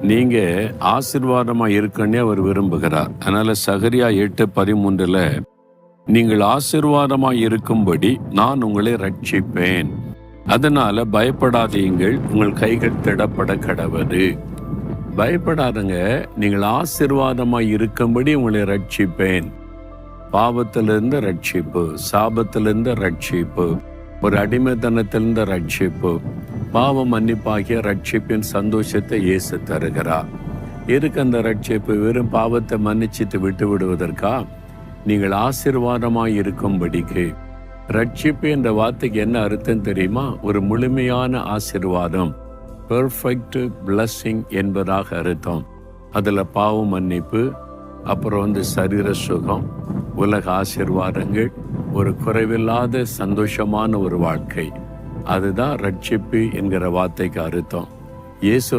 நீங்க ஆசீர்வாதமா இருக்கன்னே அவர் விரும்புகிறார். அதனால சகரியா 8:13 நீங்கள் ஆசீர்வாதமா இருக்கும்படி நான் உங்களை ரட்சிப்பேன். அதனால பயப்படாதீங்கள், உங்கள் கைகள் திடப்பட கடவது. பயப்படாதங்க, நீங்கள் ஆசீர்வாதமா இருக்கும்படி உங்களை ரட்சிப்பேன். பாவத்திலிருந்து ரட்சிப்பு, சாபத்திலிருந்து ரட்சிப்பு, ஒரு அடிமைத்தனத்திலிருந்து ரட்சிப்பு, பாவ மன்னிப்பாகிய ரட்சிப்பின் சந்தோஷத்தை இயேசு தருகிறார். எதுக்கு அந்த ரட்சிப்பு? வெறும் பாவத்தை மன்னிச்சிட்டு விட்டு விடுவதற்கா? நீங்கள் ஆசீர்வாதமாய் இருக்கும்படிக்கு. ரட்சிப்பு என்ற வார்த்தைக்கு என்ன அர்த்தம் தெரியுமா? ஒரு முழுமையான ஆசீர்வாதம், பெர்ஃபெக்ட் பிளஸ்ஸிங் என்பதாக அர்த்தம். அதுல பாவ மன்னிப்பு, அப்புறம் சரீர சுகம், உலக ஆசீர்வாதங்கள், ஒரு குறைவில்லாத சந்தோஷமான ஒரு வாழ்க்கை. அதுதான் ரட்சிப்பு என்கிற வார்த்தைக்கு அர்த்தம். இயேசு